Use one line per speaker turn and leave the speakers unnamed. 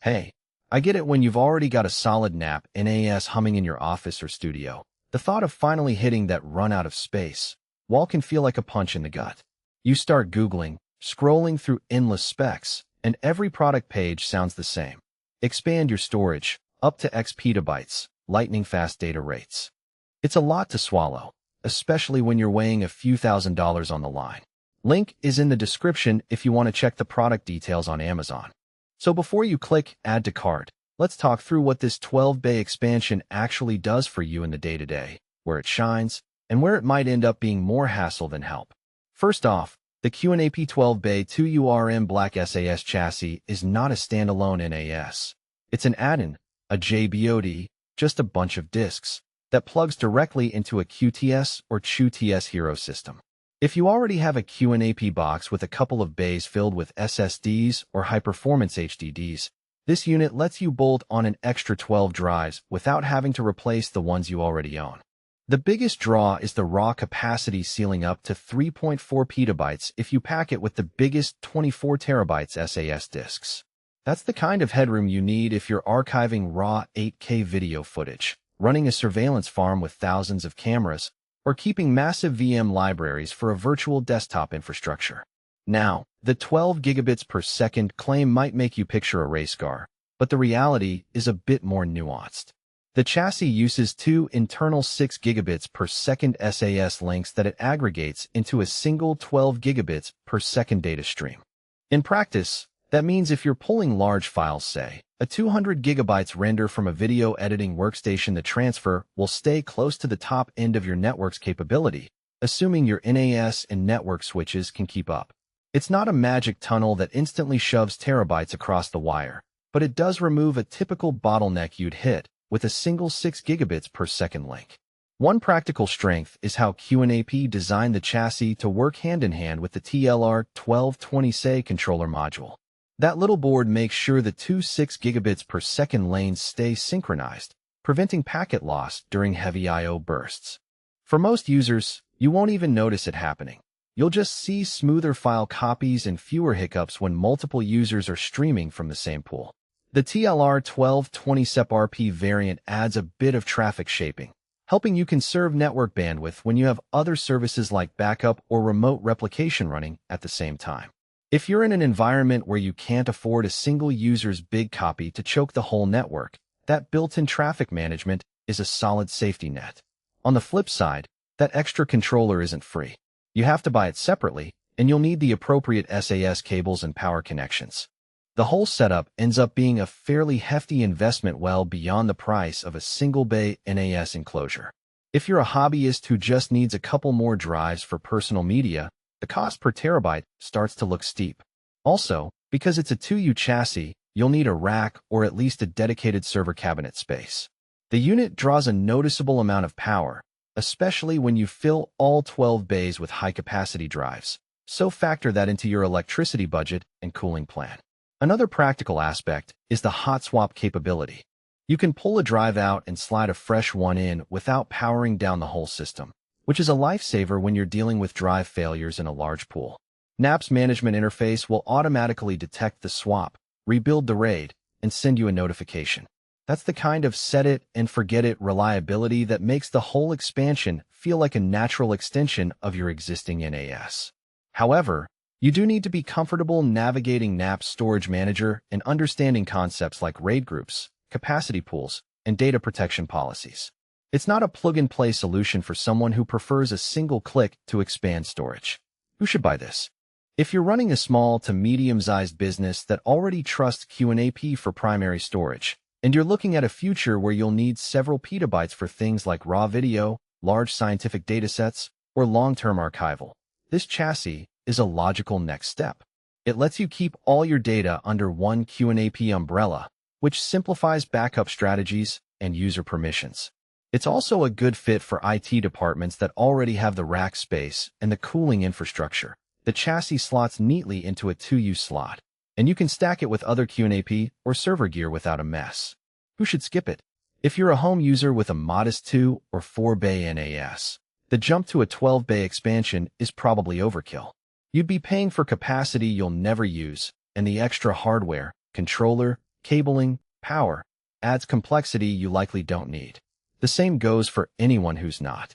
Hey, I get it when you've already got a solid NAS humming in your office or studio. The thought of finally hitting that run out of space wall can feel like a punch in the gut. You start Googling, scrolling through endless specs, and every product page sounds the same. Expand your storage, up to X petabytes, lightning-fast data rates. It's a lot to swallow, especially when you're weighing a few $1,000s on the line. Link is in the description if you want to check the product details on Amazon. So before you click Add to Cart, let's talk through what this 12-bay expansion actually does for you in the day-to-day, where it shines, and where it might end up being more hassle than help. First off, the QNAP 12-bay 2URM Black SAS chassis is not a standalone NAS. It's an add-in, a JBOD, just a bunch of disks, that plugs directly into a QTS or QTS Hero system. If you already have a QNAP box with a couple of bays filled with SSDs or high-performance HDDs, this unit lets you bolt on an extra 12 drives without having to replace the ones you already own. The biggest draw is the raw capacity ceiling up to 3.4 petabytes if you pack it with the biggest 24 terabytes SAS disks. That's the kind of headroom you need if you're archiving raw 8K video footage, running a surveillance farm with thousands of cameras, or keeping massive VM libraries for a virtual desktop infrastructure. Now, the 12 gigabits per second claim might make you picture a race car, but the reality is a bit more nuanced. The chassis uses two internal 6 gigabits per second SAS links that it aggregates into a single 12 gigabits per second data stream. In practice, that means if you're pulling large files, say, a 200 gigabytes render from a video editing workstation, the transfer will stay close to the top end of your network's capability, assuming your NAS and network switches can keep up. It's not a magic tunnel that instantly shoves terabytes across the wire, but it does remove a typical bottleneck you'd hit with a single 6 gigabits per second link. One practical strength is how QNAP designed the chassis to work hand-in-hand with the TLR1220 controller module. That little board makes sure the two 6 gigabits per second lanes stay synchronized, preventing packet loss during heavy I/O bursts. For most users, you won't even notice it happening. You'll just see smoother file copies and fewer hiccups when multiple users are streaming from the same pool. The TLR1220 SEPRP variant adds a bit of traffic shaping, helping you conserve network bandwidth when you have other services like backup or remote replication running at the same time. If you're in an environment where you can't afford a single user's big copy to choke the whole network, that built-in traffic management is a solid safety net. On the flip side, that extra controller isn't free. You have to buy it separately, and you'll need the appropriate SAS cables and power connections. The whole setup ends up being a fairly hefty investment well beyond the price of a single-bay NAS enclosure. If you're a hobbyist who just needs a couple more drives for personal media, the cost per terabyte starts to look steep. Also, because it's a 2U chassis, you'll need a rack or at least a dedicated server cabinet space. The unit draws a noticeable amount of power, especially when you fill all 12 bays with high-capacity drives, so factor that into your electricity budget and cooling plan. Another practical aspect is the hot swap capability. You can pull a drive out and slide a fresh one in without powering down the whole system, which is a lifesaver when you're dealing with drive failures in a large pool. NAP's management interface will automatically detect the swap, rebuild the RAID, and send you a notification. That's the kind of set-it-and-forget-it reliability that makes the whole expansion feel like a natural extension of your existing NAS. However, you do need to be comfortable navigating NAP's storage manager and understanding concepts like RAID groups, capacity pools, and data protection policies. It's not a plug-and-play solution for someone who prefers a single click to expand storage. Who should buy this? If you're running a small to medium-sized business that already trusts QNAP for primary storage, and you're looking at a future where you'll need several petabytes for things like raw video, large scientific datasets, or long-term archival, this chassis is a logical next step. It lets you keep all your data under one QNAP umbrella, which simplifies backup strategies and user permissions. It's also a good fit for IT departments that already have the rack space and the cooling infrastructure. The chassis slots neatly into a 2U slot, and you can stack it with other QNAP or server gear without a mess. Who should skip it? If you're a home user with a modest 2 or 4-bay NAS, the jump to a 12-bay expansion is probably overkill. You'd be paying for capacity you'll never use, and the extra hardware, controller, cabling, power, adds complexity you likely don't need. The same goes for anyone who's not